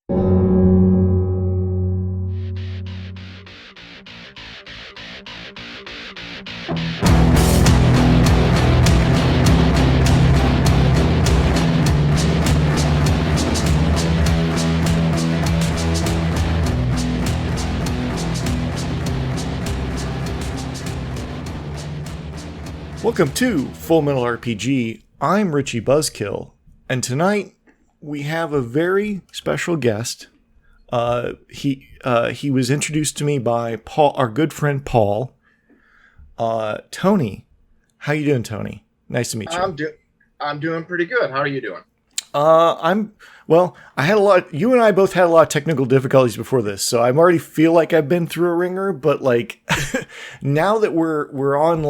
Welcome to Fullmetalrpg. I'm Richie Buzzkill, and tonight we have a very special guest. He was introduced to me by Paul, our good friend Paul. Tony, how you doing, Tony? Nice to meet you. I'm doing pretty good. How are you doing? I had a lot. You and I both had a lot of technical difficulties before this, so I already feel like I've been through a ringer. But like, now that we're on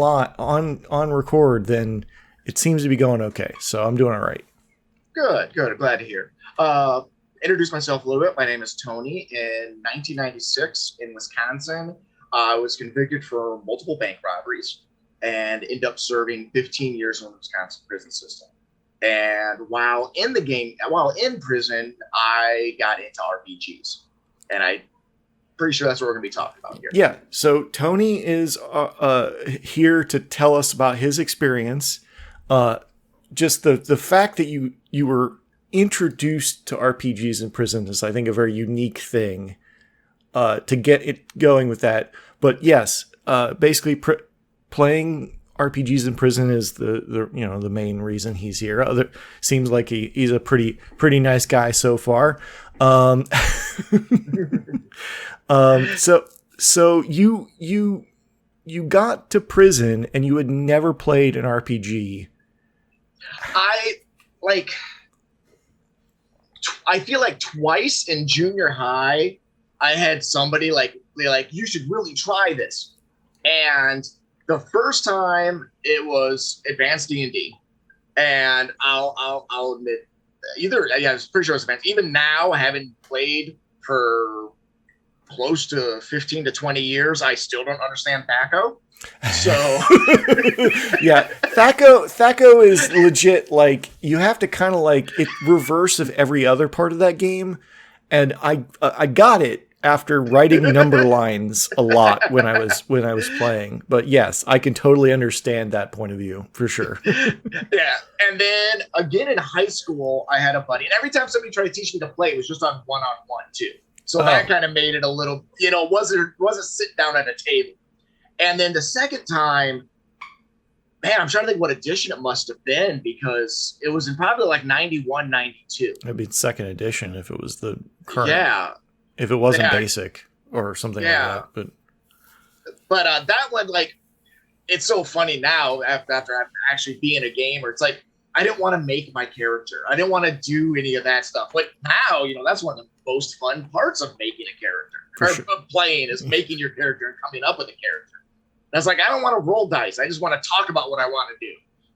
record, then it seems to be going okay. So I'm doing all right. Good. I'm glad to hear. Introduce myself a little bit. My name is Tony. In 1996, in Wisconsin, I was convicted for multiple bank robberies and ended up serving 15 years in the Wisconsin prison system. And while in prison, I got into RPGs, and I'm pretty sure that's what we're going to be talking about here. Yeah. So Tony is here to tell us about his experience. Just the fact that you were introduced to RPGs in prison is, I think, a very unique thing to get it going with that. But yes, basically playing RPGs in prison is the main reason he's here. Seems like he's a pretty nice guy so far. So you got to prison and you had never played an RPG. I feel like twice in junior high, I had somebody like you should really try this, and the first time it was Advanced D&D, and I'll admit, I was pretty sure it was Advanced. Even now, having played for close to 15 to 20 years, I still don't understand THAC0. So yeah, THAC0 is legit. Like, you have to kind of like it reverse of every other part of that game, and I got it after writing number lines a lot when I was playing. But yes, I can totally understand that point of view for sure. Yeah. And then again in high school, I had a buddy, and every time somebody tried to teach me to play, it was just on one-on-one too. So that kind of made it a little, wasn't sit down at a table. And then the second time, man, I'm trying to think what edition it must have been, because it was in probably like 91, 92. It'd be second edition if it was the current. Yeah. If it wasn't basic or something like that. But that one, like, it's so funny now after actually being a gamer. It's like, I didn't want to make my character. I didn't want to do any of that stuff. But now, that's one of the most fun parts of making a character. Of playing is making your character and coming up with a character. And I was like, I don't want to roll dice. I just want to talk about what I want to do.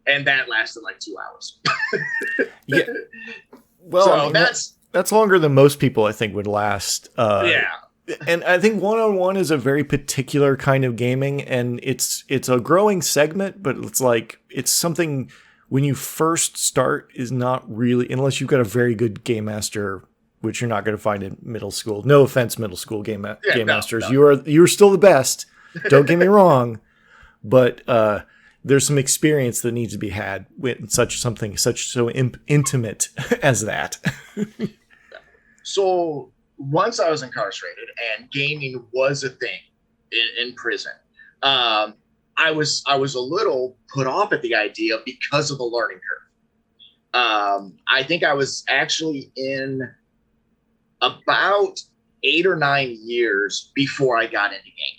And that lasted like 2 hours. Yeah. Well, so that's longer than most people, I think, would last. Yeah. And I think one-on-one is a very particular kind of gaming, and it's a growing segment, but it's something when you first start is not really, unless you've got a very good game master, which you're not going to find in middle school. No offense, middle school game masters. No. You're still the best. Don't get me wrong, but there's some experience that needs to be had with something so intimate as that. So once I was incarcerated and gaming was a thing in prison, I was a little put off at the idea because of the learning curve. I think I was actually in about 8 or 9 years before I got into gaming.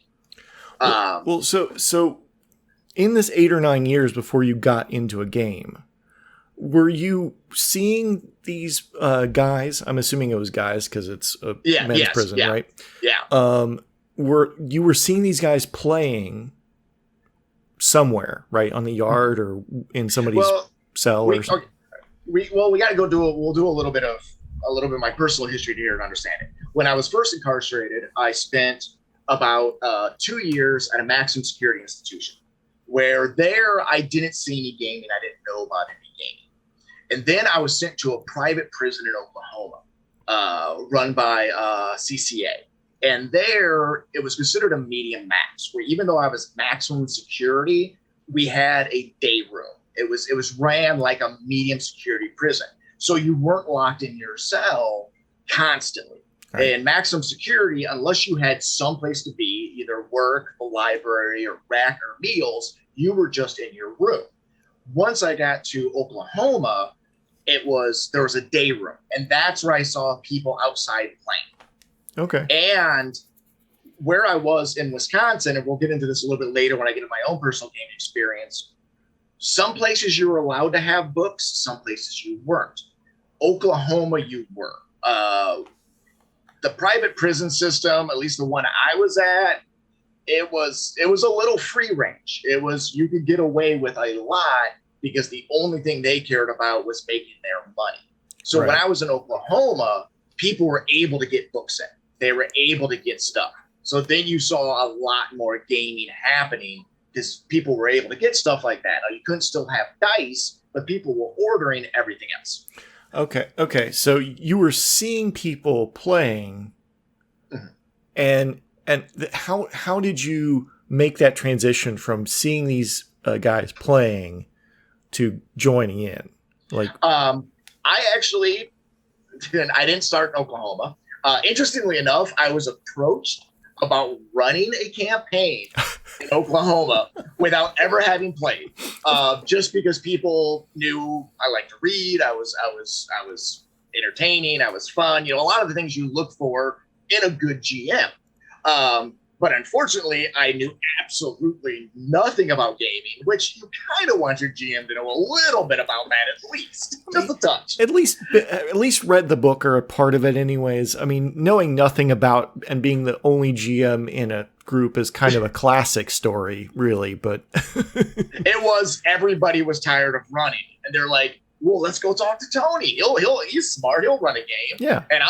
So in this 8 or 9 years before you got into a game, were you seeing these guys? I'm assuming it was guys because it's a men's prison, right? Yeah. You were seeing these guys playing somewhere, right, on the yard or in somebody's cell or something? We got to we'll do a little bit of my personal history here and understand it. When I was first incarcerated, I spent about 2 years at a maximum security institution, where there I didn't see any gaming. I didn't know about any gaming. And then I was sent to a private prison in Oklahoma, run by CCA. And there, it was considered a medium max, where even though I was maximum security, we had a day room. It was ran like a medium security prison. So you weren't locked in your cell constantly. Right. And maximum security, unless you had someplace to be, either work, the library, or rec or meals, you were just in your room. Once I got to Oklahoma, there was a day room, and that's where I saw people outside playing. Okay. And where I was in Wisconsin, and we'll get into this a little bit later when I get into my own personal gaming experience, some places you were allowed to have books, some places you weren't. Oklahoma, you were. The private prison system, at least the one I was at, it was a little free range. You could get away with a lot because the only thing they cared about was making their money. So right. When I was in Oklahoma, people were able to get books in. They were able to get stuff. So then you saw a lot more gaming happening because people were able to get stuff like that. Now, you couldn't still have dice, but people were ordering everything else. Okay. So you were seeing people playing, and how did you make that transition from seeing these guys playing to joining in? Like, I didn't start in Oklahoma. Interestingly enough, I was approached about running a campaign in Oklahoma without ever having played, just because people knew I liked to read. I was entertaining. I was fun. A lot of the things you look for in a good GM. But unfortunately, I knew absolutely nothing about gaming, which you kind of want your GM to know a little bit about that at least, just a touch. At least read the book or a part of it anyways. I mean, knowing nothing about and being the only GM in a group is kind of a classic story, really, but... Everybody was tired of running, and they're like, well, let's go talk to Tony. He's smart. He'll run a game. Yeah. And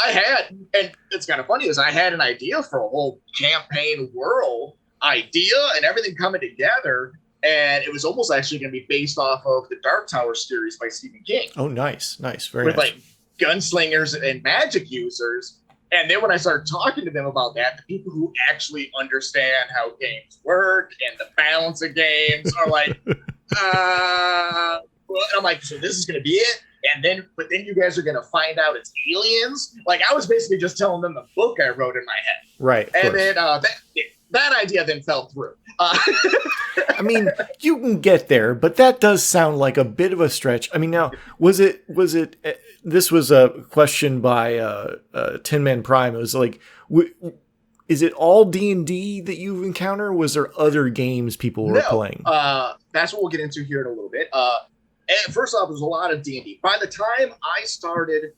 it's kind of funny is I had an idea for a whole campaign world idea and everything coming together. And it was almost actually going to be based off of the Dark Tower series by Stephen King. Oh, nice. Very with nice. Like gunslingers and magic users. And then when I started talking to them about that, the people who actually understand how games work and the balance of games are like, and I'm like, so this is going to be it? But then you guys are going to find out it's aliens? Like, I was basically just telling them the book I wrote in my head. Right. And then that idea then fell through. I mean, you can get there, but that does sound like a bit of a stretch. I mean, now, was it, this was a question by Tin Man Prime. It was like, is it all D&D that you encounter? Or was there other games people were playing? That's what we'll get into here in a little bit. And first off, there's a lot of D&D. By the time I started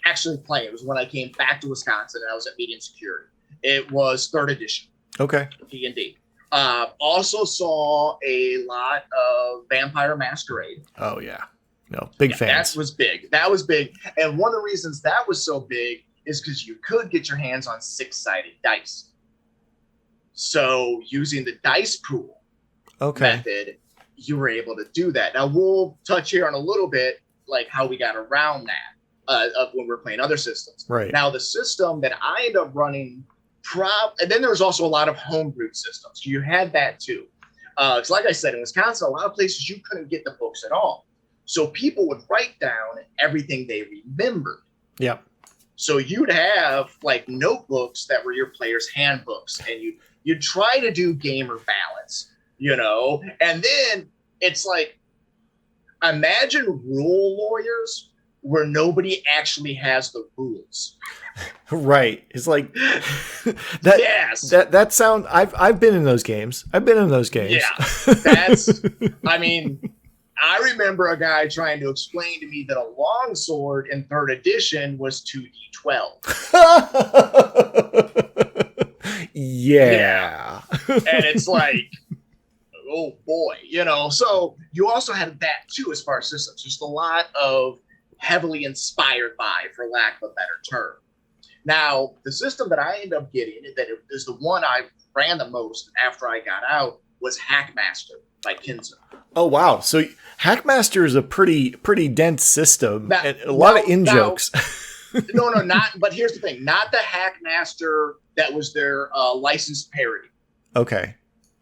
actually playing, it was when I came back to Wisconsin and I was at medium security. It was 3rd edition. Okay. D&D. Also saw a lot of Vampire Masquerade. Oh, yeah. No, big fans. That was big. And one of the reasons that was so big is because you could get your hands on 6-sided dice. So using the dice pool method, you were able to do that. Now we'll touch here on a little bit, like how we got around that of when we're playing other systems. Right. Now the system that I ended up running, and then there was also a lot of homebrew systems. You had that too. So like I said, in Wisconsin, a lot of places you couldn't get the books at all. So people would write down everything they remembered. Yeah. So you'd have like notebooks that were your players' handbooks, and you'd try to do gamer balance. And then it's like, imagine rule lawyers where nobody actually has the rules. Right. It's like that. Yes. That sound. I've been in those games. Yeah. I remember a guy trying to explain to me that a longsword in 3rd edition was 2d12. Yeah. And it's like, oh boy, so you also had that too as far as systems. Just a lot of heavily inspired by, for lack of a better term. Now, the system that I ended up getting, that is the one I ran the most after I got out, was Hackmaster by Kinzer. Oh, wow. So Hackmaster is a pretty dense system, and a lot of in-jokes. No, not. But here's the thing: not the Hackmaster that was their licensed parody. Okay.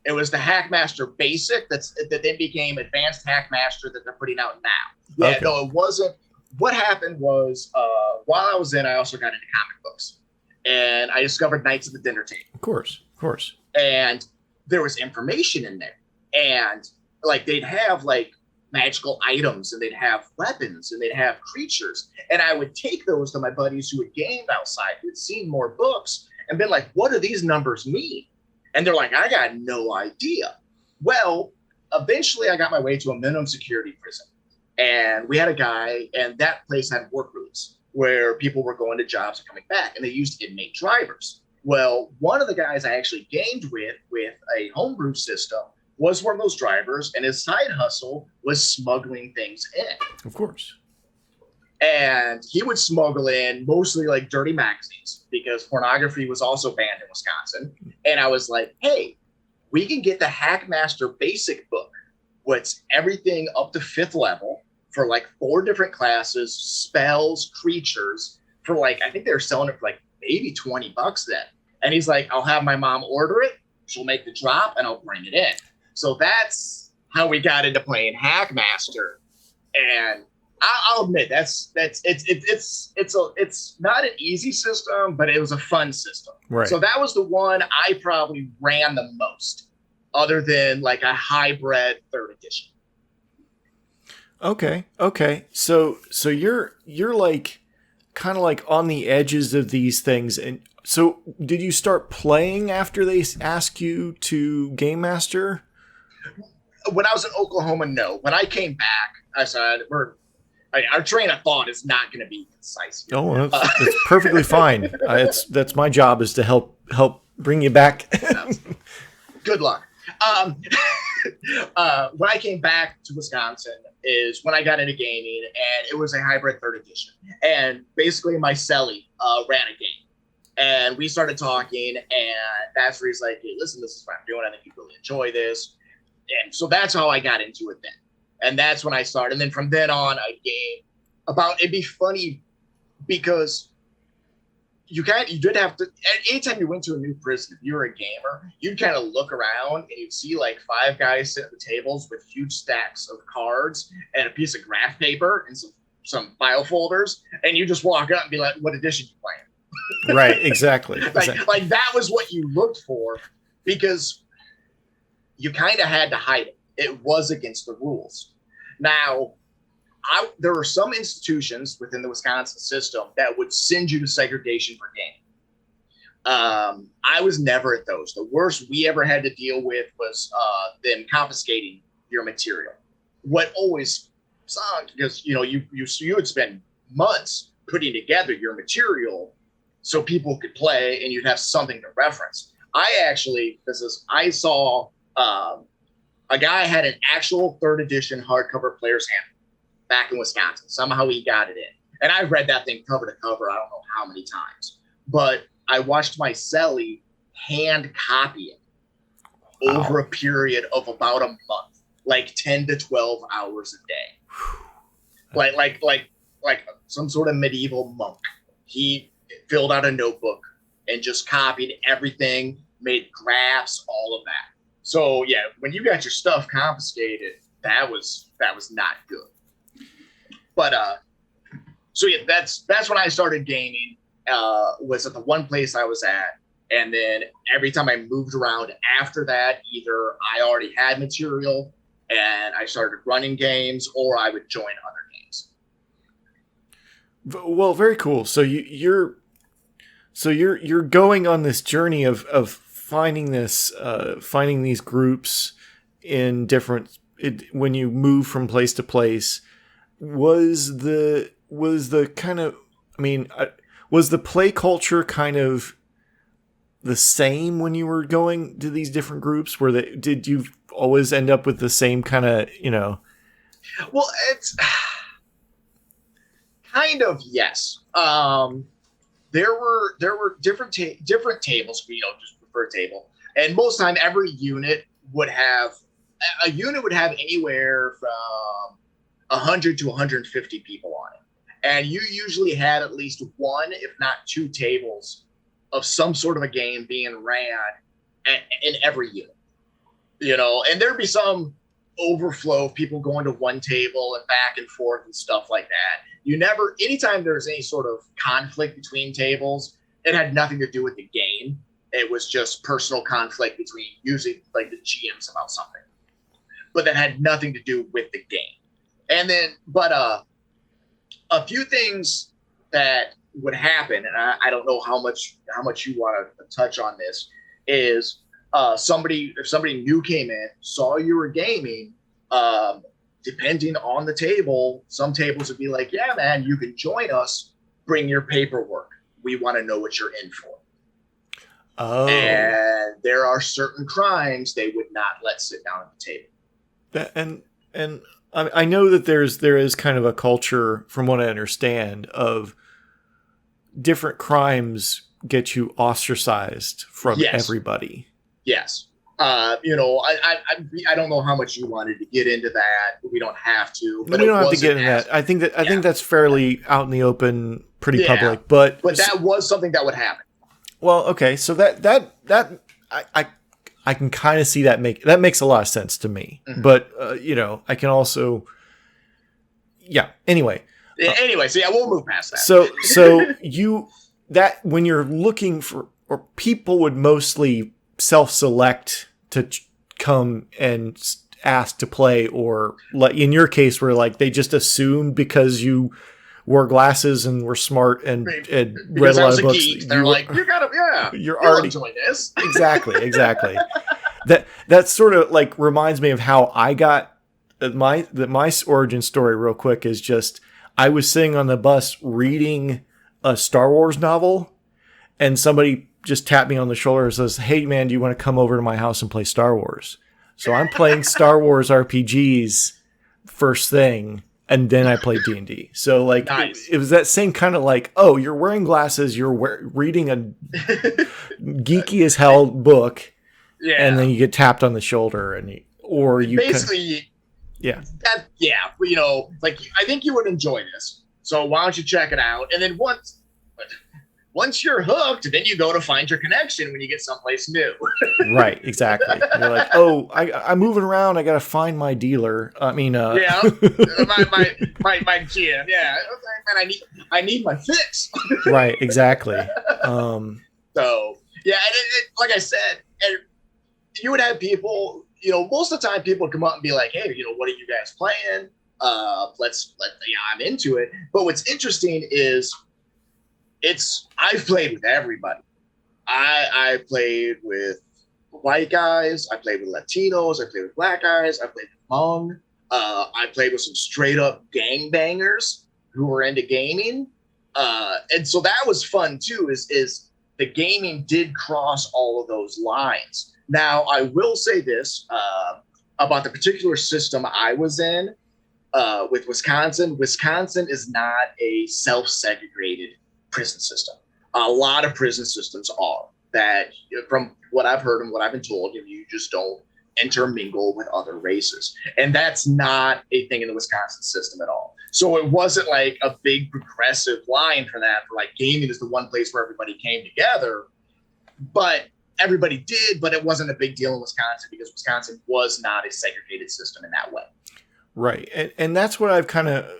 It was the Hackmaster Basic that then became Advanced Hackmaster that they're putting out now. Yeah, Okay. no, it wasn't. What happened was while I was in, I also got into comic books, and I discovered Knights of the Dinner Table. Of course. Of course. And there was information in there, and like they'd have like magical items, and they'd have weapons, and they'd have creatures, and I would take those to my buddies who had gamed outside, who had seen more books, and been like, "What do these numbers mean?" And they're like, "I got no idea." Well, eventually, I got my way to a minimum security prison, and we had a guy, and that place had work rooms where people were going to jobs and coming back, and they used inmate drivers. Well, one of the guys I actually gamed with a homebrew system was one of those drivers, and his side hustle was smuggling things in. Of course. And he would smuggle in mostly like dirty magazines because pornography was also banned in Wisconsin. And I was like, hey, we can get the Hackmaster Basic book, what's everything up to 5th level for like 4 different classes, spells, creatures, for like, I think they were selling it for like maybe $20 then. And he's like, I'll have my mom order it. She'll make the drop and I'll bring it in. So that's how we got into playing Hackmaster. And I'll admit it's not an easy system, but it was a fun system. Right. So that was the one I probably ran the most, other than like a hybrid 3rd edition. Okay. So you're like kind of like on the edges of these things. And so did you start playing after they asked you to game master? When I was in Oklahoma, no. When I came back, I said, our train of thought is not going to be concise here. Oh, that's perfectly fine. That's my job, is to help bring you back. Good luck. When I came back to Wisconsin is when I got into gaming, and it was a hybrid 3rd edition. And basically my celly ran a game. And we started talking, and that's where he's like, hey, listen, this is what I'm doing. I think you really enjoy this. And so that's how I got into it then. And that's when I started. And then from then on, I gamed about, it'd be funny because you did have to, anytime you went to a new prison, if you were a gamer, you'd kind of look around and you'd see like 5 guys sitting at the tables with huge stacks of cards and a piece of graph paper and some file folders. And you just walk up and be like, what edition you playing? Right, exactly. Like that was what you looked for, because you kind of had to hide it. It was against the rules. Now, there were some institutions within the Wisconsin system that would send you to segregation for gaming. I was never at those. The worst we ever had to deal with was them confiscating your material. What always sucked, because you would spend months putting together your material so people could play and you'd have something to reference. I saw a guy had an actual 3rd edition hardcover player's handbook back in Wisconsin. Somehow he got it in. And I read that thing cover to cover, I don't know how many times. But I watched my celly hand copy it over a period of about a month, like 10 to 12 hours a day. Like some sort of medieval monk. He filled out a notebook and just copied everything, made graphs, all of that. So yeah, when you got your stuff confiscated, that was not good. But so yeah, that's when I started gaming. Was at the one place I was at, and then every time I moved around after that, either I already had material and I started running games, or I would join other games. Well, very cool. So you're going on this journey of finding these groups in different, when you move from place to place. Was the kind of, was the play culture kind of the same when you were going to these different groups? Did you always end up with the same kind of, Well, it's kind of, yes. There were different tables, just prefer table. And most time every unit would have anywhere from 100 to 150 people on it. And you usually had at least one, if not two tables of some sort of a game being ran in every unit, and there'd be some overflow of people going to one table and back and forth and stuff like that. Anytime there's any sort of conflict between tables, it had nothing to do with the game. It was just personal conflict between usually like the GMs about something, but that had nothing to do with the game. And then, but a few things that would happen, and I don't know how much you want to touch on this, is if somebody new came in, saw you were gaming, depending on the table, some tables would be like, yeah, man, you can join us, bring your paperwork. We want to know what you're in for. Oh. And there are certain crimes they would not let sit down at the table. And I know that there is kind of a culture, from what I understand, of different crimes get you ostracized from everybody. Yes. I don't know how much you wanted to get into that. We don't have to. But we don't have to get into that. I think that's fairly out in the open, pretty public. But that was something that would happen. Well, okay, so that I can kind of see that makes a lot of sense to me. Mm-hmm. But I can also, Anyway, so we'll move past that. So that when you're looking for, or people would mostly self-select to come and ask to play, or like in your case where like they just assumed because you wore glasses and were smart and read a lot of books, they're like, you're already enjoying this. Exactly. That sort of like reminds me of how I got my origin story real quick is just, I was sitting on the bus reading a Star Wars novel, and somebody just tapped me on the shoulder and says, hey man, do you want to come over to my house and play Star Wars? So I'm playing Star Wars RPGs first thing, and then I played D&D. So like, nice. It was that same kind of like, oh, you're wearing glasses, you're reading a geeky as hell book, and then you get tapped on the shoulder, and basically, like, I think you would enjoy this, so why don't you check it out? And then once you're hooked, then you go to find your connection when you get someplace new. Right, exactly. You're like, oh, I'm moving around. I got to find my dealer. I mean, my GM. Yeah, man, I need my fix. Right, exactly. So yeah, and like I said, and you would have people. Most of the time, people would come up and be like, hey, what are you guys playing? I'm into it. But what's interesting is, I've played with everybody. I played with white guys. I played with Latinos. I played with black guys. I played with Hmong. I played with some straight up gangbangers who were into gaming. And so that was fun too, is the gaming did cross all of those lines. Now, I will say this about the particular system I was in with Wisconsin. Wisconsin is not a self-segregated prison system. A lot of prison systems are that, from what I've heard and what I've been told, you just don't intermingle with other races. And that's not a thing in the Wisconsin system at all. So it wasn't like a big progressive line for that, for like gaming is the one place where everybody came together. But everybody did, but it wasn't a big deal in Wisconsin because Wisconsin was not a segregated system in that way. Right. And that's what I've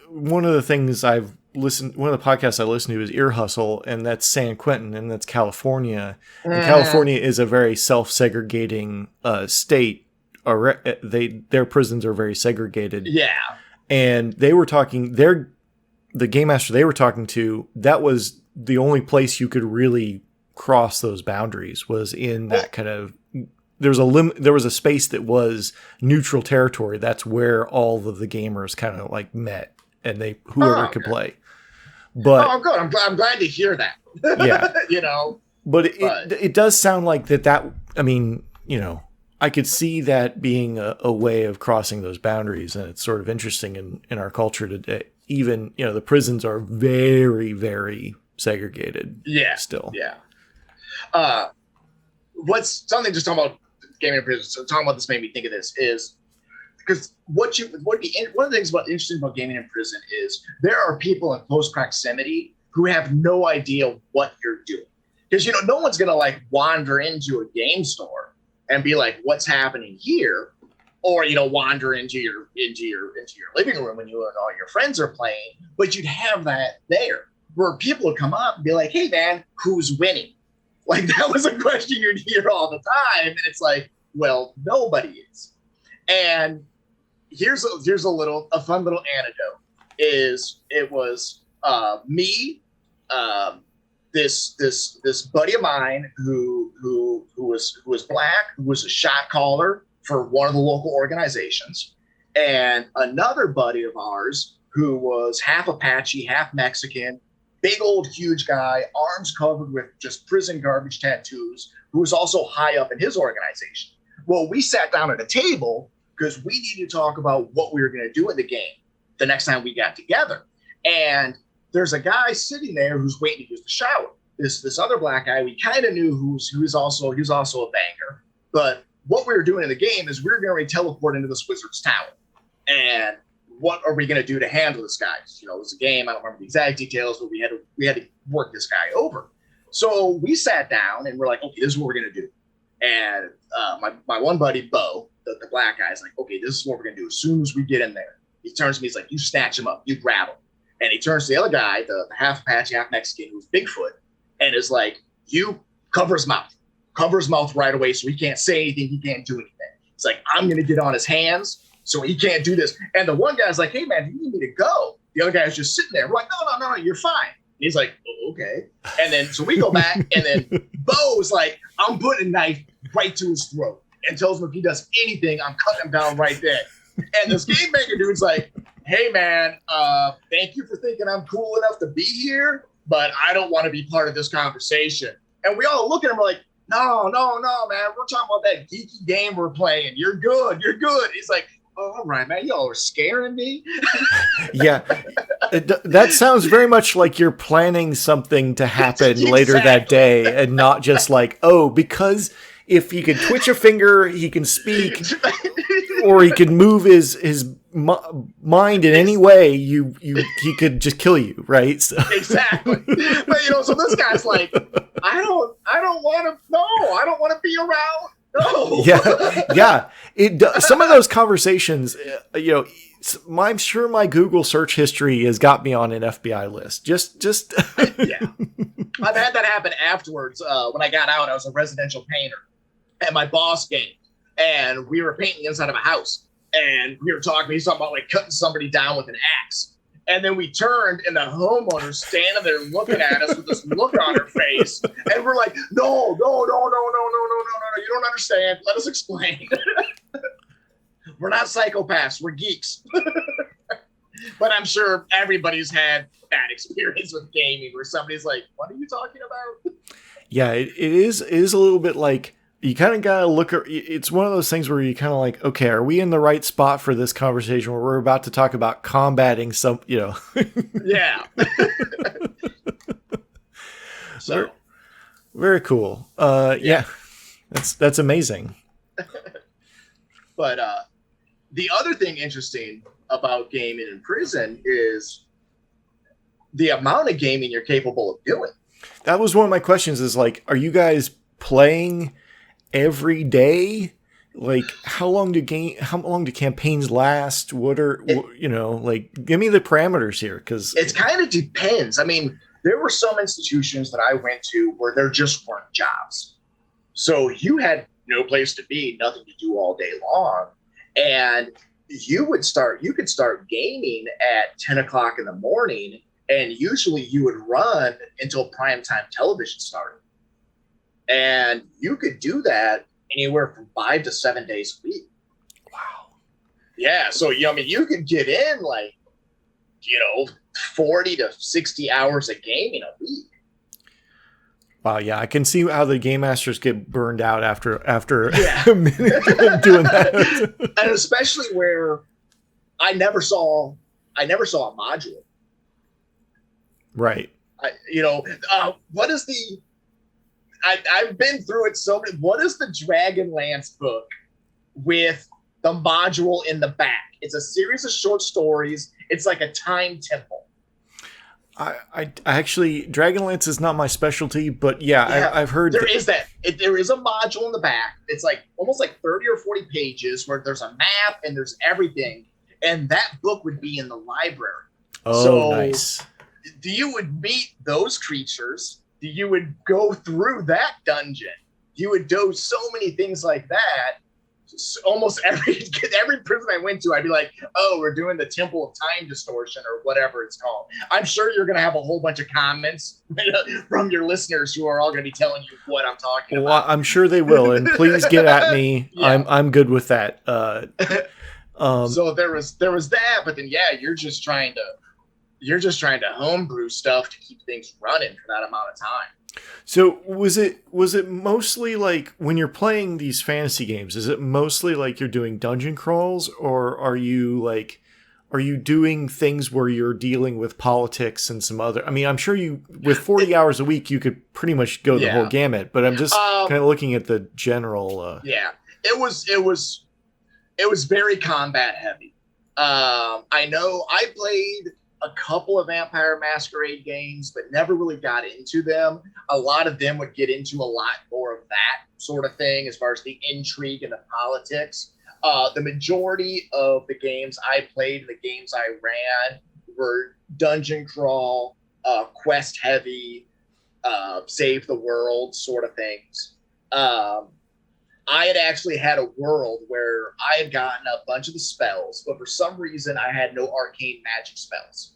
one of the things I've listened, one of the podcasts I listen to is Ear Hustle, and that's San Quentin, and that's California. And California is a very self-segregating state. Their prisons are very segregated. Yeah. And they were talking, the game master they were talking to, that was the only place you could really cross those boundaries, was in that kind of, there was a space that was neutral territory. That's where all of the gamers kind of like met, and whoever could play. But I'm good. I'm glad to hear that. Yeah. But it does sound like that. I mean, I could see that being a way of crossing those boundaries, and it's sort of interesting in our culture today. Even the prisons are very, very segregated. Yeah. Still. Yeah. What's something, just talking about gaming in prison, so talking about this made me think of this, is because one of the things about interesting about gaming in prison is there are people in close proximity who have no idea what you're doing. Because no one's gonna like wander into a game store and be like, "What's happening here?" Or wander into your living room when you and all your friends are playing. But you'd have that there where people would come up and be like, "Hey man, who's winning?" Like that was a question you'd hear all the time, and it's like, well, nobody is. And here's a fun little anecdote. It was me, this buddy of mine who was black, who was a shot caller for one of the local organizations, and another buddy of ours who was half Apache, half Mexican, big old huge guy, arms covered with just prison garbage tattoos, who was also high up in his organization. Well, we sat down at a table because we needed to talk about what we were going to do in the game the next time we got together. And there's a guy sitting there who's waiting to use the shower. This other black guy we kind of knew who's also a banger. But what we were doing in the game is we were going to teleport into this wizard's tower. And what are we going to do to handle this guy? It was a game. I don't remember the exact details, but we had to work this guy over. So we sat down and we're like, okay, this is what we're going to do. And my one buddy, Bo, the black guy, is like, okay, this is what we're going to do as soon as we get in there. He turns to me, he's like, you snatch him up, you grab him. And he turns to the other guy, the half Apache, half Mexican, who's Bigfoot, and is like, you cover his mouth right away so he can't say anything, he can't do anything. It's like, I'm going to get on his hands so he can't do this. And the one guy's like, hey, man, do you need me to go? The other guy's just sitting there. We're like, no, you're fine. And he's like, oh, okay. And then so we go back, and then Bo's like, I'm putting a knife right to his throat and tells him if he does anything, I'm cutting him down right there. And this game maker dude's like, hey, man, thank you for thinking I'm cool enough to be here, but I don't want to be part of this conversation. And we all look at him like, no, man, we're talking about that geeky game we're playing. You're good. He's like, oh, all right, man, y'all are scaring me. Yeah, that sounds very much like you're planning something to happen later that day, and not just like, oh, because if he can twitch a finger, he can speak, or he can move his mind in any way, he could just kill you, right? So. Exactly. But so this guy's like, I don't want to be around. No. Yeah. Some of those conversations, I'm sure my Google search history has got me on an FBI list. Just. Yeah. I've had that happen afterwards. When I got out, I was a residential painter, and my boss came, and we were painting the inside of a house, and we were talking. He's talking about like cutting somebody down with an axe. And then we turned, and the homeowner's standing there looking at us with this look on her face. And we're like, no, you don't understand. Let us explain. We're not psychopaths. We're geeks. But I'm sure everybody's had that experience with gaming where somebody's like, what are you talking about? Yeah, it is a little bit like, you kind of got to look at, it's one of those things where you kind of like, okay, are we in the right spot for this conversation where we're about to talk about combating some, Yeah. So. Very cool. Yeah. That's amazing. But the other thing interesting about gaming in prison is the amount of gaming you're capable of doing. That was one of my questions, is like, are you guys playing every day? Like, how long do campaigns last? What are, like, give me the parameters here, because it kind of depends. I mean, there were some institutions that I went to where there just weren't jobs, so you had no place to be, nothing to do all day long, and you could start gaming at 10 o'clock in the morning, and usually you would run until primetime television started. And you could do that anywhere from 5 to 7 days a week. Wow. Yeah. So, you could get in 40 to 60 hours of gaming a week. Wow. Yeah. I can see how the game masters get burned out after a minute of doing that. And especially where I never saw a module. Right. What is the... I've been through it so many. What is the Dragonlance book with the module in the back. It's a series of short stories. It's like a time temple. I actually, Dragonlance is not my specialty, but yeah. I've heard there is a module in the back. It's like almost like 30 or 40 pages where there's a map and there's everything. And that book would be in the library. Oh, so, nice. You would meet those creatures. You would go through that dungeon. You would do so many things like that. Almost every prison I went to, I'd be like, oh, we're doing the Temple of Time Distortion or whatever it's called. I'm sure you're going to have a whole bunch of comments from your listeners who are all going to be telling you what I'm talking about. I'm sure they will, and please get at me. Yeah. I'm good with that. So there was that, but then you're just trying to homebrew stuff to keep things running for that amount of time. So was it mostly like when you're playing these fantasy games, is it mostly like you're doing dungeon crawls, or are you doing things where you're dealing with politics and some other, I mean, I'm sure with 40 hours a week, you could pretty much go the whole gamut, but I'm just kind of looking at the general. It was very combat heavy. I know I played a couple of Vampire Masquerade games, but never really got into them. A lot of them would get into a lot more of that sort of thing as far as the intrigue and the politics. The majority of the games I played, the games I ran, were dungeon crawl, quest heavy, save the world sort of things. I had actually had a world where I had gotten a bunch of the spells, but for some reason I had no arcane magic spells.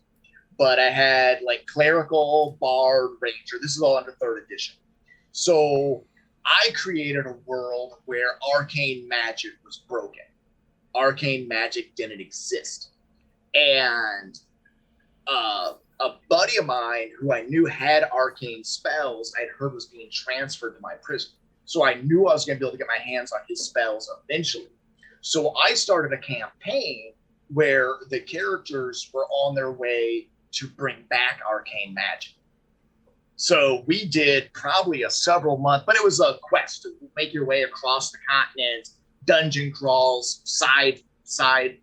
But I had like clerical, bard, ranger. This is all under 3rd edition. So I created a world where arcane magic was broken. Arcane magic didn't exist. And a buddy of mine who I knew had arcane spells, I'd heard was being transferred to my prison. So I knew I was going to be able to get my hands on his spells eventually. So I started a campaign where the characters were on their way to bring back arcane magic. So we did probably a several month, but it was a quest to make your way across the continent, dungeon crawls, side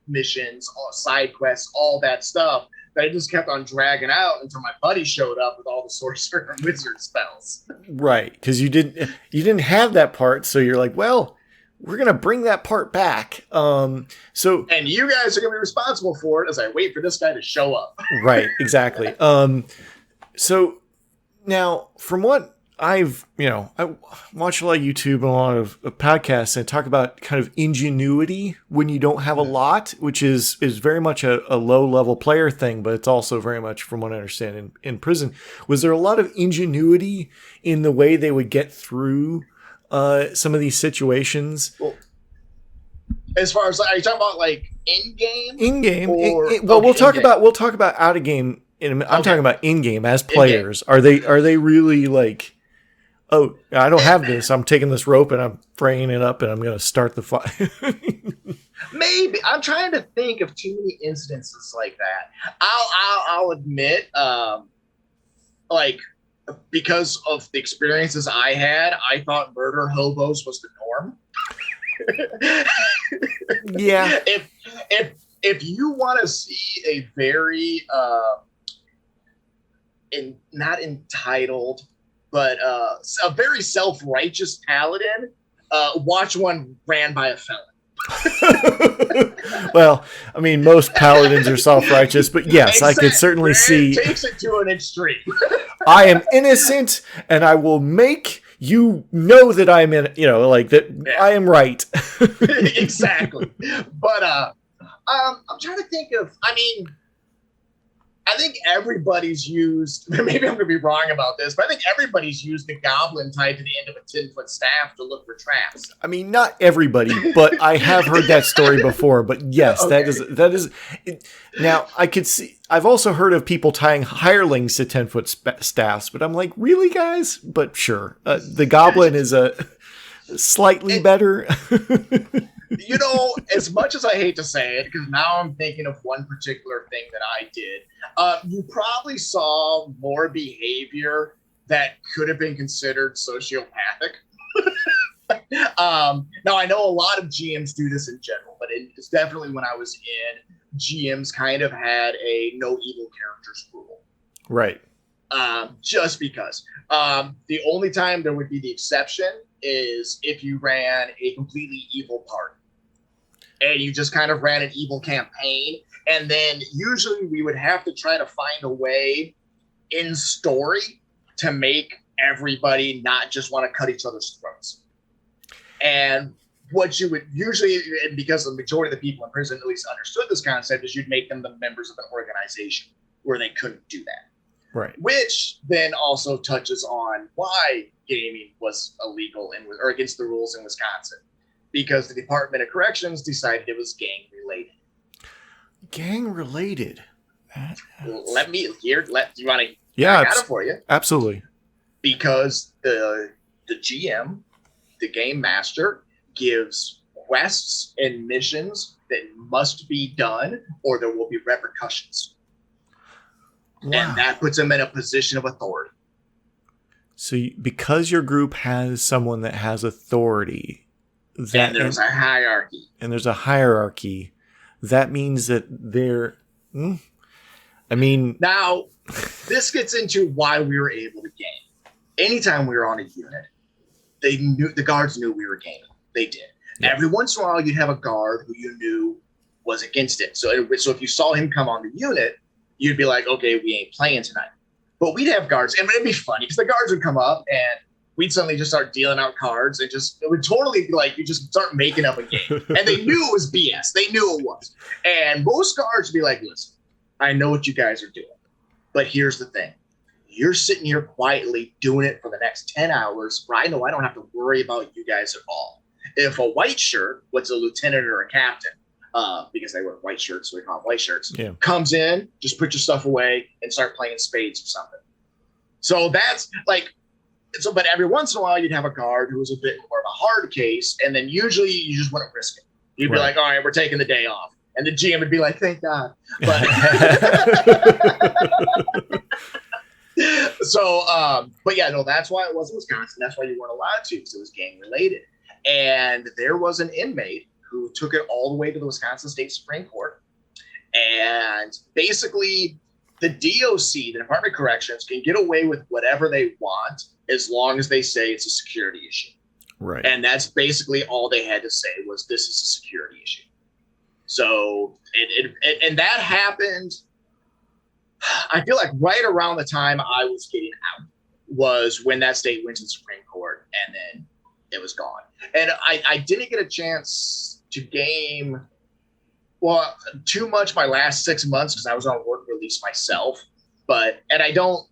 missions, side quests, all that stuff. But it just kept on dragging out until my buddy showed up with all the sorcerer and wizard spells. Right, because you didn't have that part, so you're like, well, we're gonna bring that part back. And you guys are gonna be responsible for it as I wait for this guy to show up. Right, exactly. So now, from what I watch a lot of YouTube and a lot of podcasts and talk about kind of ingenuity when you don't have a lot, which is very much a low level player thing, but it's also very much, from what I understand, in prison. Was there a lot of ingenuity in the way they would get through some of these situations? Well, as far as, are you talking about like in game? In game. We'll talk about out of game. I'm talking about in game as players. In-game. Are they really like, oh, I don't have this. I'm taking this rope and I'm fraying it up and I'm going to start the fight. Maybe. I'm trying to think of too many instances like that. I'll admit, like, because of the experiences I had, I thought murder hobos was the norm. Yeah. If you want to see a very not entitled, but a very self-righteous paladin, watch one ran by a felon. Well, I mean, most paladins are self-righteous, but yes, I could certainly see. Takes it to an extreme. I am innocent, and I will make you know that I'm in. Like that. Yeah. I am right. Exactly. But I'm trying to think of. I think everybody's used, maybe I'm going to be wrong about this, but I think everybody's used a goblin tied to the end of a 10-foot staff to look for traps. I mean, not everybody, but I have heard that story before. But yes, okay. that is. Now, I could see, I've also heard of people tying hirelings to 10-foot staffs, but I'm like, really, guys? But sure. The goblin is a slightly better. As much as I hate to say it, because now I'm thinking of one particular thing that I did, you probably saw more behavior that could have been considered sociopathic. Now, I know a lot of GMs do this in general, but and it's definitely when I was in, GMs kind of had a no evil characters rule. Right. Just because. The only time there would be the exception is if you ran a completely evil party. And you just kind of ran an evil campaign. And then usually we would have to try to find a way in story to make everybody not just want to cut each other's throats. And what you would usually, because the majority of the people in prison at least understood this concept, is you'd make them the members of an organization where they couldn't do that. Right. Which then also touches on why gaming was illegal or against the rules in Wisconsin. Because the Department of Corrections decided it was gang related. Gang related. You want to? Yeah, I got it for you. Absolutely. Because the GM, the game master, gives quests and missions that must be done, or there will be repercussions. Wow. And that puts them in a position of authority. So, because your group has someone that has authority. And there's a hierarchy. And there's a hierarchy. That means that they're... I mean... Now, this gets into why we were able to game. Anytime we were on a unit, the guards knew we were gaming. They did. Yeah. Every once in a while, you'd have a guard who you knew was against it. So if you saw him come on the unit, you'd be like, okay, we ain't playing tonight. But we'd have guards, and it'd be funny because the guards would come up and we'd suddenly just start dealing out cards, and it would totally be like you just start making up a game. And they knew it was BS. They knew it was. And most guards would be like, listen, I know what you guys are doing, but here's the thing. You're sitting here quietly doing it for the next 10 hours where I know I don't have to worry about you guys at all. If a white shirt, what's a lieutenant or a captain, because they wear white shirts, so we call them white shirts, comes in, just put your stuff away and start playing spades or something. So that's like, but every once in a while you'd have a guard who was a bit more of a hard case, and then usually you just wouldn't risk it. You'd be like, all right, we're taking the day off. And the GM would be like, thank God. But but yeah, no, that's why it was in Wisconsin. That's why you weren't allowed to, because it was gang related. And there was an inmate who took it all the way to the Wisconsin State Supreme Court. And basically, the DOC, the Department of Corrections, can get away with whatever they want as long as they say it's a security issue. Right. And that's basically all they had to say was this is a security issue. So and that happened, I feel like right around the time I was getting out was when that state went to the Supreme Court, and then it was gone. And I didn't get a chance to game too much my last 6 months because I was on work release myself. And I don't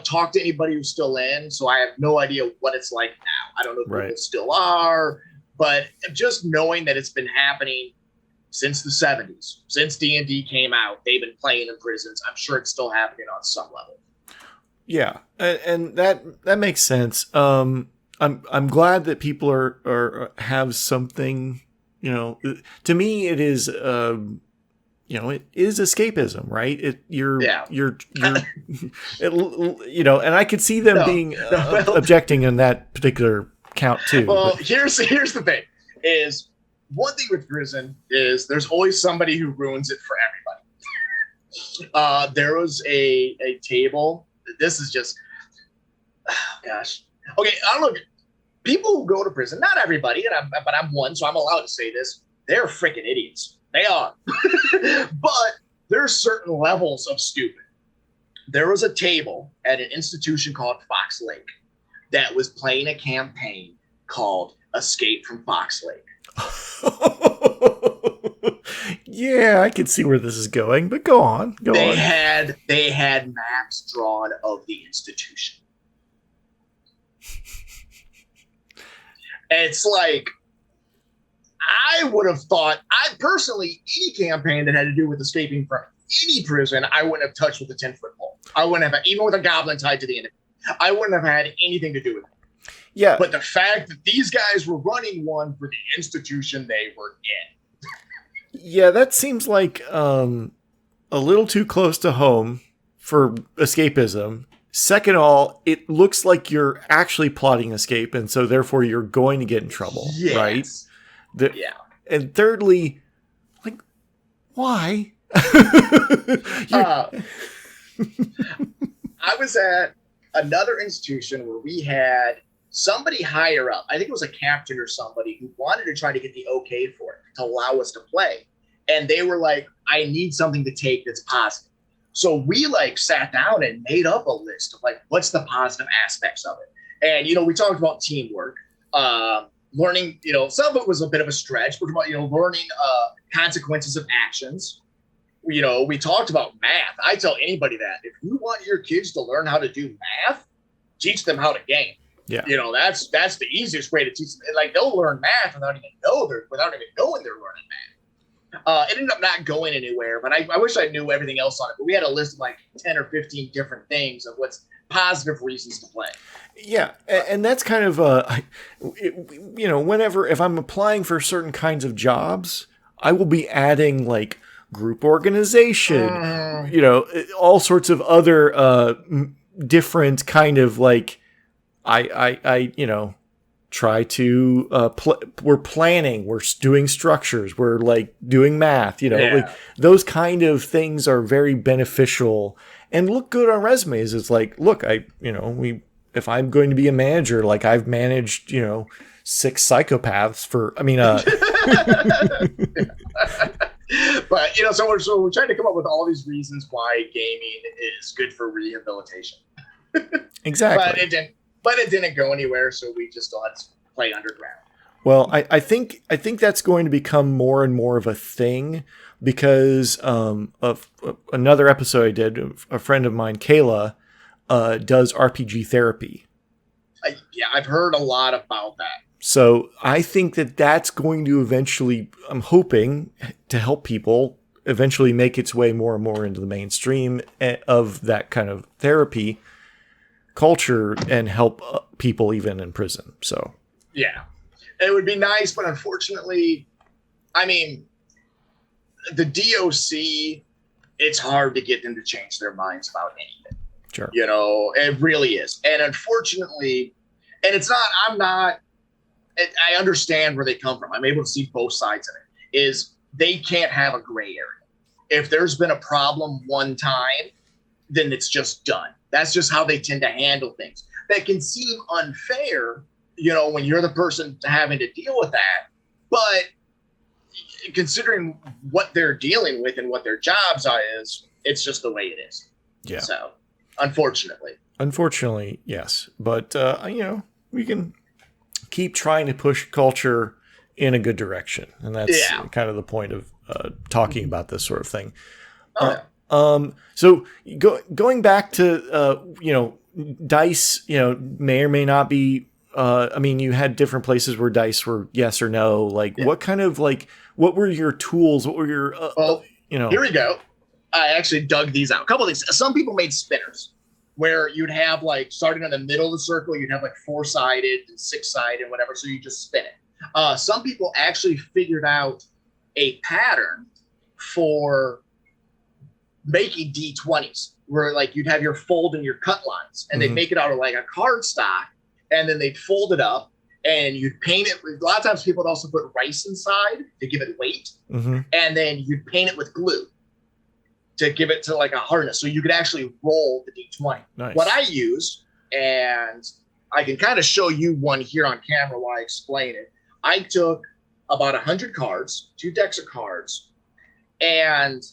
talk to anybody who's still in, so I have no idea what it's like now. I don't know if people still are, but just knowing that it's been happening since the 70s, since D&D came out, they've been playing in prisons. I'm sure it's still happening on some level. Yeah, and that makes sense. I'm glad that people are have something. To me, it is. It is escapism, right? You're and I could see them being objecting in that particular count too. Well, here's the thing: is one thing with prison is there's always somebody who ruins it for everybody. There was a table. This is just, gosh. Okay, I don't know. People who go to prison, not everybody, but I'm one, so I'm allowed to say this. They're freaking idiots. They are. But there's certain levels of stupid. There was a table at an institution called Fox Lake that was playing a campaign called Escape from Fox Lake. Yeah, I can see where this is going, but go on. They had maps drawn of the institution. It's like, I would have thought, any campaign that had to do with escaping from any prison, I wouldn't have touched with a 10-foot pole. I wouldn't have, even with a goblin tied to the end of it, I wouldn't have had anything to do with it. Yeah. But the fact that these guys were running one for the institution they were in. Yeah, that seems like a little too close to home for escapism. Second of all, it looks like you're actually plotting escape, and so therefore you're going to get in trouble, right? Yeah. And thirdly, Why? Uh, I was at another institution where we had somebody higher up. I think it was a captain or somebody who wanted to try to get the okay for it to allow us to play. And they were like, I need something to take that's positive. So we like sat down and made up a list of like, what's the positive aspects of it? And, you know, we talked about teamwork, learning, you know, some of it was a bit of a stretch, but about, you know, learning consequences of actions. You know, we talked about math. I tell anybody that if you want your kids to learn how to do math, teach them how to game. Yeah. You know, that's the easiest way to teach them. Like they'll learn math without even knowing they're learning math. It ended up not going anywhere, but I wish I knew everything else on it. But we had a list of like 10 or 15 different things of what's positive reasons to play. Yeah, and that's kind of you know, whenever if I'm applying for certain kinds of jobs, I will be adding like group organization, you know, all sorts of other different kind of like I you know, try to we're planning, we're doing structures, we're like doing math, you know, like those kind of things are very beneficial and look good on resumes. It's like, look, if I'm going to be a manager, like I've managed, you know, 6 psychopaths for, but you know, so we're trying to come up with all these reasons why gaming is good for rehabilitation. Exactly. But it didn't go anywhere, so we just let it play underground. Well, I think that's going to become more and more of a thing because of another episode I did. A friend of mine, Kayla, does RPG therapy. I've heard a lot about that. So I think that's going to eventually, I'm hoping, to help people eventually make its way more and more into the mainstream of that kind of therapy culture and help people even in prison. So yeah, it would be nice, but unfortunately, I mean, the DOC, it's hard to get them to change their minds about anything. Sure. You know, it really is. And unfortunately, and it's not, I understand where they come from. I'm able to see both sides of it, is they can't have a gray area. If there's been a problem one time, then it's just done. That's just how they tend to handle things. That can seem unfair, you know, when you're the person having to deal with that. But considering what they're dealing with and what their jobs are, it's just the way it is. Yeah. So, unfortunately, yes. But, you know, we can keep trying to push culture in a good direction. And that's kind of the point of talking about this sort of thing. So going back to, you know, dice, you know, may or may not be, I mean, you had different places where dice were yes or no. Like what kind of like, what were your tools? What were your, you know, here we go. I actually dug these out. A couple of things. Some people made spinners where you'd have like starting in the middle of the circle, you'd have like 4-sided and 6-sided and whatever. So you just spin it. Some people actually figured out a pattern for making D20s where like you'd have your fold and your cut lines and they'd make it out of like a card stock and then they'd fold it up and you'd paint it. A lot of times people would also put rice inside to give it weight. And then you'd paint it with glue to give it to like a hardness. So you could actually roll the D20. Nice. What I used, and I can kind of show you one here on camera while I explain it. I took about 100 cards, 2 decks of cards, and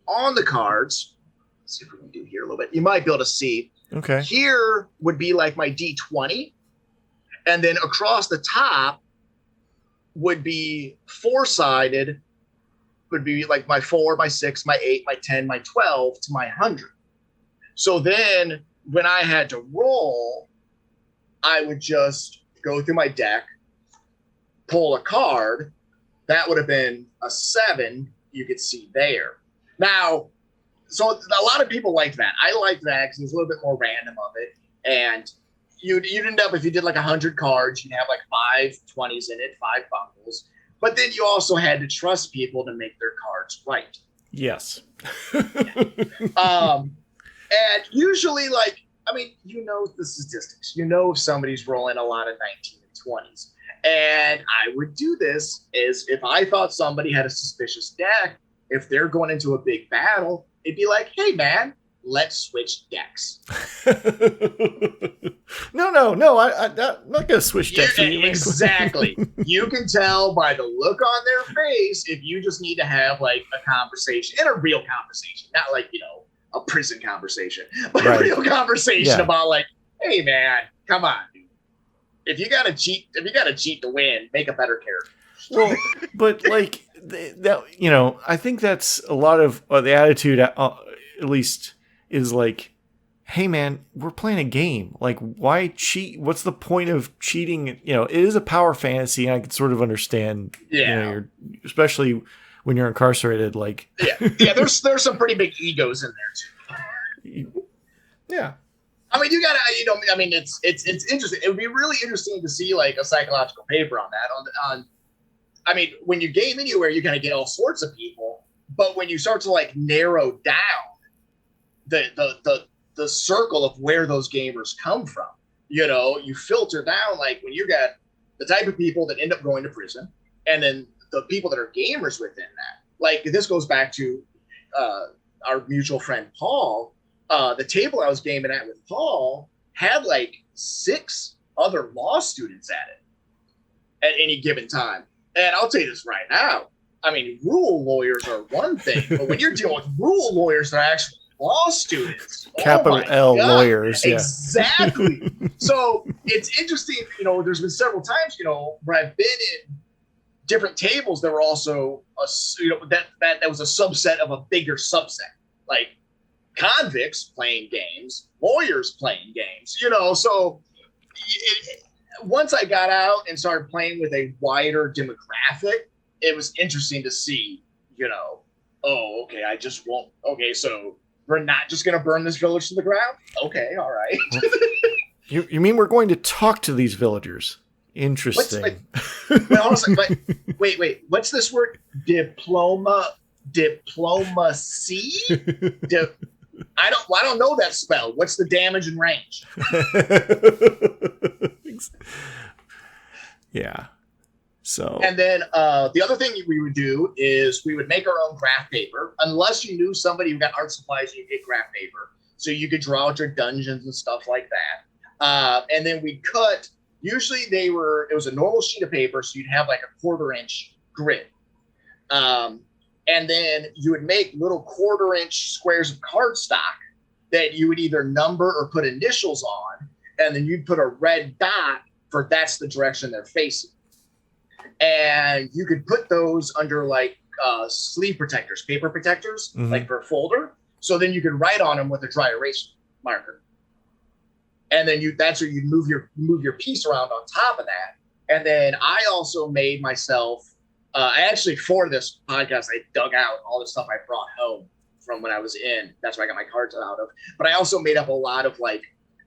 on the cards, let's see if we can do here a little bit. You might be able to see. Okay. Here would be like my D20. And then across the top would be 4-sided, would be like my 4, my 6, my 8, my 10, my 12 to my 100. So then when I had to roll, I would just go through my deck, pull a card. That would have been a 7. You could see there. Now, so a lot of people liked that. I liked that because it was a little bit more random of it. And you'd end up, if you did like 100 cards, you'd have like 5 20s in it, 5 bundles. But then you also had to trust people to make their cards right. Yes. And usually, like, I mean, you know the statistics. You know if somebody's rolling a lot of 19 and 20s. And I would do this is if I thought somebody had a suspicious deck, if they're going into a big battle, it'd be like, hey man, let's switch decks. No, I'm not gonna switch decks. Exactly. You can tell by the look on their face if you just need to have like a conversation, and a real conversation, not like, a prison conversation, but a real conversation about like, hey man, come on, dude. If you gotta cheat to win, make a better character. Well, but like that, I think that's a lot of the attitude, at least, is like, hey man, we're playing a game. Like, why cheat? What's the point of cheating? It is a power fantasy, and I can sort of understand. Yeah. Especially when you're incarcerated. Like, yeah. There's some pretty big egos in there too. Yeah. I mean, you gotta, it's interesting. It would be really interesting to see like a psychological paper on that. I mean, when you game anywhere, you're gonna get all sorts of people, but when you start to like narrow down the circle of where those gamers come from, you filter down, like when you got the type of people that end up going to prison, and then the people that are gamers within that. Like, this goes back to our mutual friend Paul. The table I was gaming at with Paul had like 6 other law students at it at any given time. And I'll tell you this right now. I mean, rule lawyers are one thing, but when you're dealing with rule lawyers that are actually law students, capital L lawyers, yeah. Exactly. So it's interesting. There's been several times, where I've been in different tables that were also that was a subset of a bigger subset, like convicts playing games, lawyers playing games. So once I got out and started playing with a wider demographic, it was interesting to see. Oh, okay, I just won't. Okay, so we're not just going to burn this village to the ground? Okay, all right. You mean we're going to talk to these villagers? Interesting. Wait. What's this word? Diplomacy? I don't know that spell. What's the damage and range? Yeah. So. And then the other thing we would do is we would make our own graph paper. Unless you knew somebody who got art supplies, you get graph paper, so you could draw out your dungeons and stuff like that. And then we cut. Usually it was a normal sheet of paper, so you'd have like a 1/4-inch grid. And then you would make little 1/4-inch squares of cardstock that you would either number or put initials on, and then you'd put a red dot for that's the direction they're facing. And you could put those under like sleeve protectors, paper protectors, like for a folder. So then you could write on them with a dry erase marker. And then that's where you'd move your piece around on top of that. And then I also made myself. I actually, for this podcast, I dug out all the stuff I brought home from when I was in. That's where I got my cards out of. But I also made up a lot of like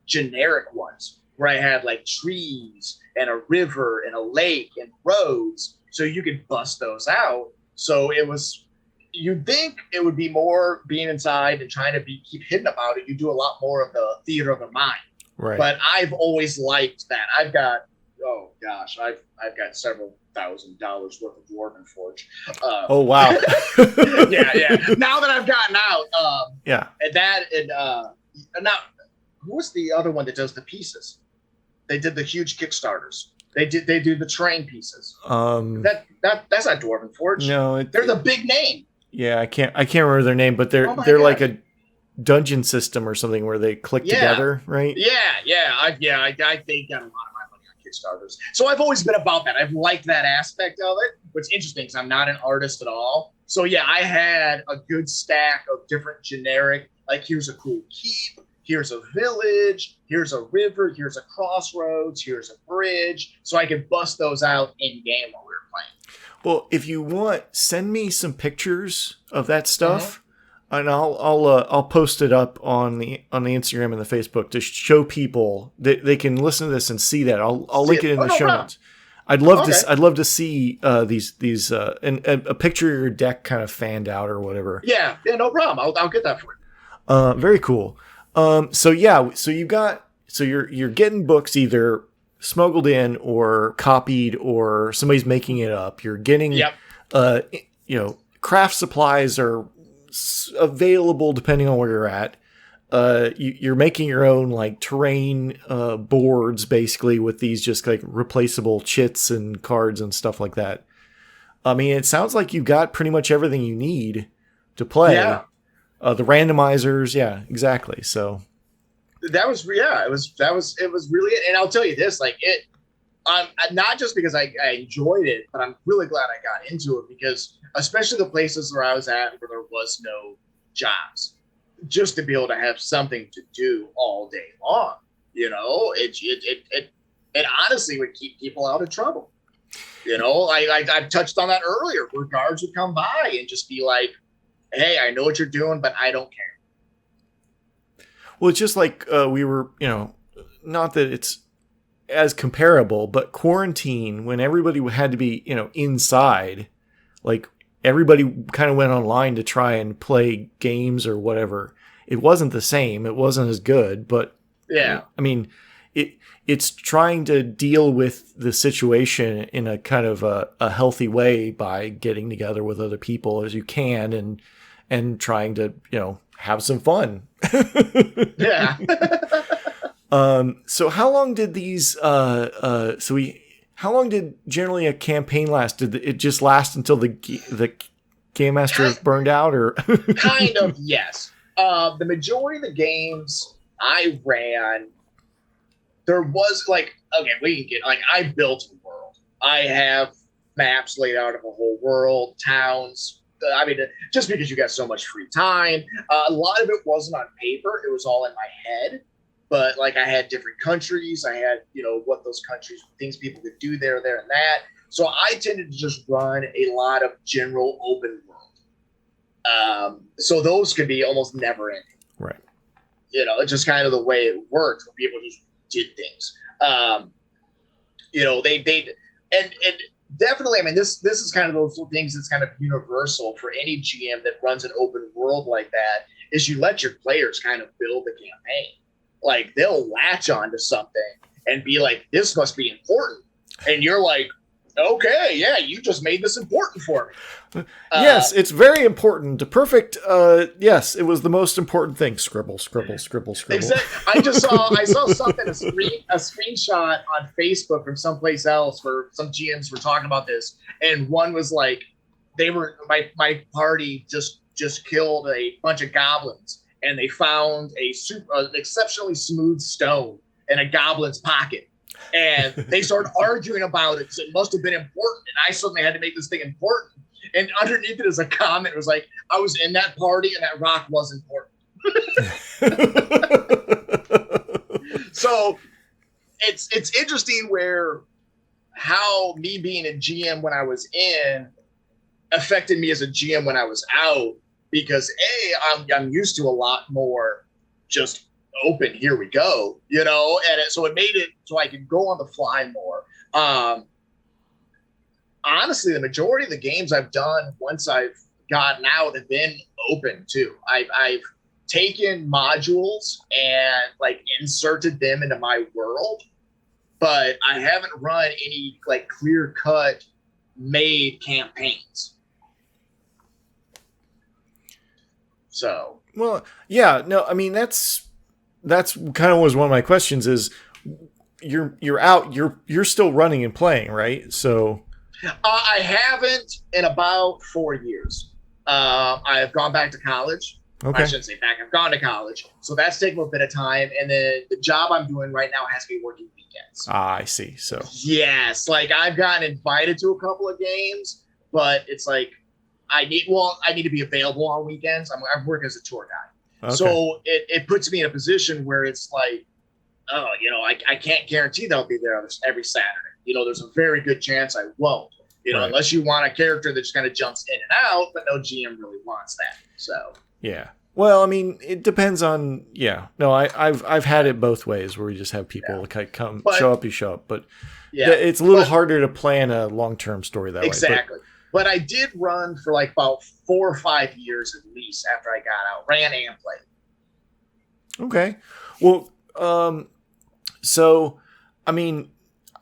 generic ones where I had like trees and a river and a lake and roads. So you could bust those out. So you'd think it would be more being inside and trying to keep hidden about it. You do a lot more of the theater of the mind. Right. But I've always liked that. I've got several $1,000 worth of Dwarven Forge. Oh wow! yeah. Now that I've gotten out, yeah. And now, who's the other one that does the pieces? They did the huge Kickstarters. They do the train pieces. That's not Dwarven Forge. No, they're the big name. Yeah, I can't remember their name, but they're like a dungeon system or something where they click together, right? Yeah. I think got a lot of my money on Kickstarters. So I've always been about that. I've liked that aspect of it, which is interesting because I'm not an artist at all. So yeah, I had a good stack of different generic, like here's a cool keep, here's a village, here's a river, here's a crossroads, here's a bridge. So I could bust those out in game while we were playing. Well, if you want, send me some pictures of that stuff. And I'll post it up on the Instagram and the Facebook to show people that they can listen to this and see that. I'll link it in the show notes. I'd love to see these and a picture of your deck kind of fanned out or whatever. Yeah, no problem. I'll get that for you. Very cool. So you're getting books either smuggled in or copied or somebody's making it up. You're getting craft supplies are available depending on where you're at. You're making your own like terrain boards basically with these just like replaceable chits and cards and stuff like that. I mean, it sounds like you've got pretty much everything you need to play. Yeah. The randomizers, yeah, exactly. So that was it was really, and I'll tell you this, like it. Not just because I enjoyed it, but I'm really glad I got into it because, especially the places where I was at where there was no jobs, just to be able to have something to do all day long, it honestly would keep people out of trouble. I touched on that earlier, where guards would come by and just be like, "Hey, I know what you're doing, but I don't care." Well, it's just like we were, not that it's as comparable, but quarantine, when everybody had to be, inside, like everybody kind of went online to try and play games or whatever. It wasn't the same. It wasn't as good, but yeah, I mean, it's trying to deal with the situation in a kind of a healthy way by getting together with other people as you can and trying to, have some fun. Yeah. So how long did how long did generally a campaign last? Did it just last until the game master burned out, or? Kind of, yes. The majority of the games I ran, there was I built a world. I have maps laid out of a whole world, towns. I mean, just because you got so much free time, a lot of it wasn't on paper. It was all in my head. But like I had different countries, I had, what those countries, things people could do there, and that. So I tended to just run a lot of general open world. So those could be almost never ending. Right. It's just kind of the way it worked when people just did things. And definitely, I mean, this is kind of those things that's kind of universal for any GM that runs an open world like that, is you let your players kind of build the campaign. Like they'll latch onto something and be like, this must be important. And you're like, okay, yeah, you just made this important for me. Yes, it's very important. Perfect. Yes, it was the most important thing. Scribble, scribble, scribble, scribble. Exactly. I saw something, a screenshot on Facebook from someplace else where some GMs were talking about this. And one was like, my party just killed a bunch of goblins. And they found an exceptionally smooth stone in a goblin's pocket. And they started arguing about it because it must have been important. And I suddenly had to make this thing important. And underneath it is a comment. It was like, I was in that party and that rock was important. So it's interesting how me being a GM when I was in affected me as a GM when I was out. Because I'm used to a lot more just open, here we go, so it made it so I could go on the fly more. Honestly, the majority of the games I've done once I've gotten out have been open too. I've taken modules and like inserted them into my world, but I haven't run any like clear cut made campaigns. So, well, yeah, no, I mean, that's kind of was one of my questions is you're out, you're still running and playing, right? So I haven't in about 4 years. I have gone back to college. Okay. I shouldn't say back. I've gone to college. So that's taken a bit of time. And then the job I'm doing right now has me working weekends. I see. So yes, like I've gotten invited to a couple of games, but it's like, I need to be available on weekends. I work as a tour guide. Okay. So it puts me in a position where it's like, I can't guarantee that I'll be there every Saturday. There's a very good chance I won't, right. Unless you want a character that just kind of jumps in and out, but no GM really wants that. So, yeah. Well, I mean, it depends on, yeah. No, I've had it both ways where you just have people come, show up, but yeah, it's a little harder to plan a long-term story that way. Exactly. But I did run for like about 4 or 5 years at least after I got out. Ran and played. Okay. Well, so, I mean,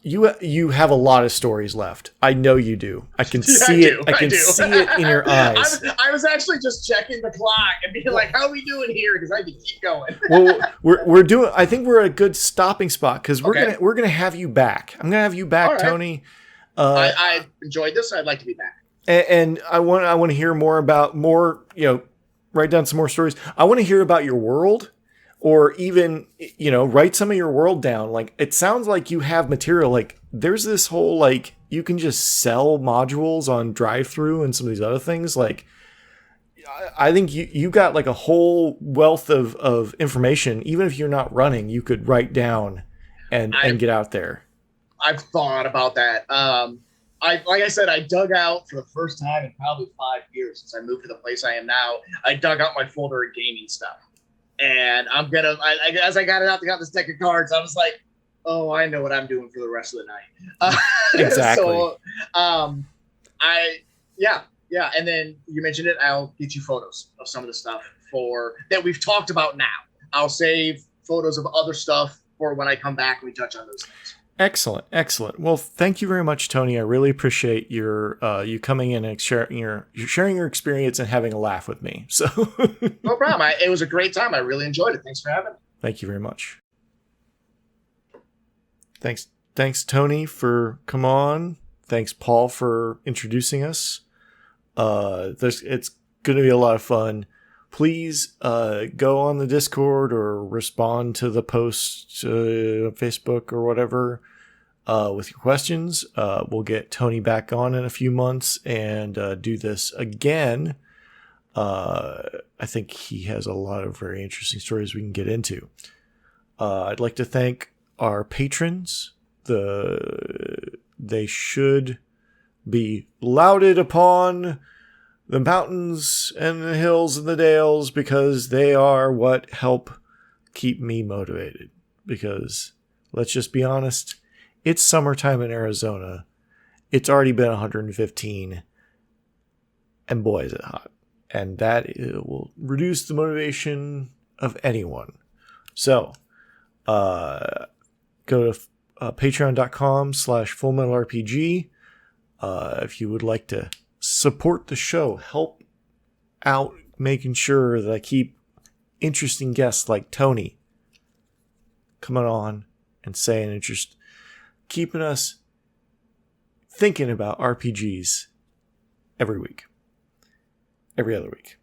You have a lot of stories left. I know you do. I can see it. I can see it in your eyes. I was actually just checking the clock and being like, "How are we doing here?" Because I can keep going. Well, we're doing. I think we're at a good stopping spot because we're gonna have you back. I'm gonna have you back, right. Tony. I enjoyed this. I'd like to be back. And I want to hear more about write down some more stories. I want to hear about your world. Or even, write some of your world down. Like, it sounds like you have material. Like, there's this whole, like, you can just sell modules on drive-thru and some of these other things. Like, I think you got, like, a whole wealth of information. Even if you're not running, you could write down and get out there. I've thought about that. Like I said, I dug out for the first time in probably 5 years since I moved to the place I am now. I dug out my folder of gaming stuff. And as I got it out, they got this deck of cards. I was like, oh, I know what I'm doing for the rest of the night. Exactly. So, yeah. And then you mentioned it. I'll get you photos of some of the stuff that we've talked about now. I'll save photos of other stuff for when I come back and we touch on those things. Excellent. Well, thank you very much, Tony. I really appreciate your you coming in and sharing your experience and having a laugh with me. So no problem. It was a great time. I really enjoyed it. Thanks for having me. Thank you very much. Thanks, Tony, for come on. Thanks, Paul, for introducing us. It's going to be a lot of fun. Please go on the Discord or respond to the post on Facebook or whatever with your questions. We'll get Tony back on in a few months and do this again. I think he has a lot of very interesting stories we can get into. I'd like to thank our patrons. They should be lauded upon the mountains and the hills and the dales because they are what help keep me motivated. Because let's just be honest, it's summertime in Arizona. It's already been 115 and boy is it hot. And that will reduce the motivation of anyone. So go to patreon.com/Fullmetalrpg if you would like to support the show, help out making sure that I keep interesting guests like Tony coming on and saying keeping us thinking about RPGs every week, every other week,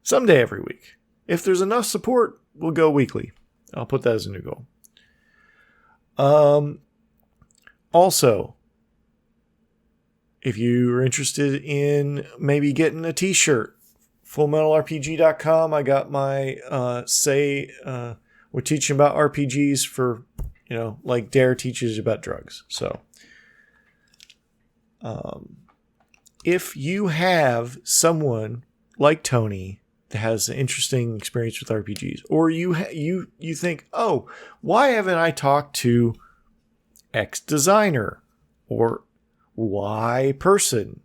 someday every week. If there's enough support, we'll go weekly. I'll put that as a new goal. Also, if you're interested in maybe getting a t-shirt, fullmetalrpg.com. I got my we're teaching about RPGs for, like Dare teaches about drugs. So if you have someone like Tony that has an interesting experience with RPGs, or you think, oh, why haven't I talked to X designer or Y person?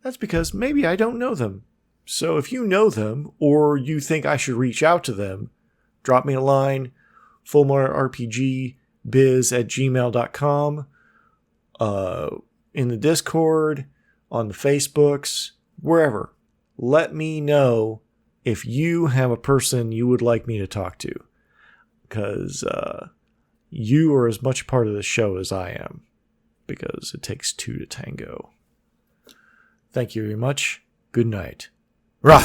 That's because maybe I don't know them. So if you know them or you think I should reach out to them, drop me a line, fullmetalrpgbiz@gmail.com, in the Discord, on the Facebooks, wherever. Let me know if you have a person you would like me to talk to, because you are as much part of the show as I am, because it takes two to tango. Thank you very much. Good night. Rah!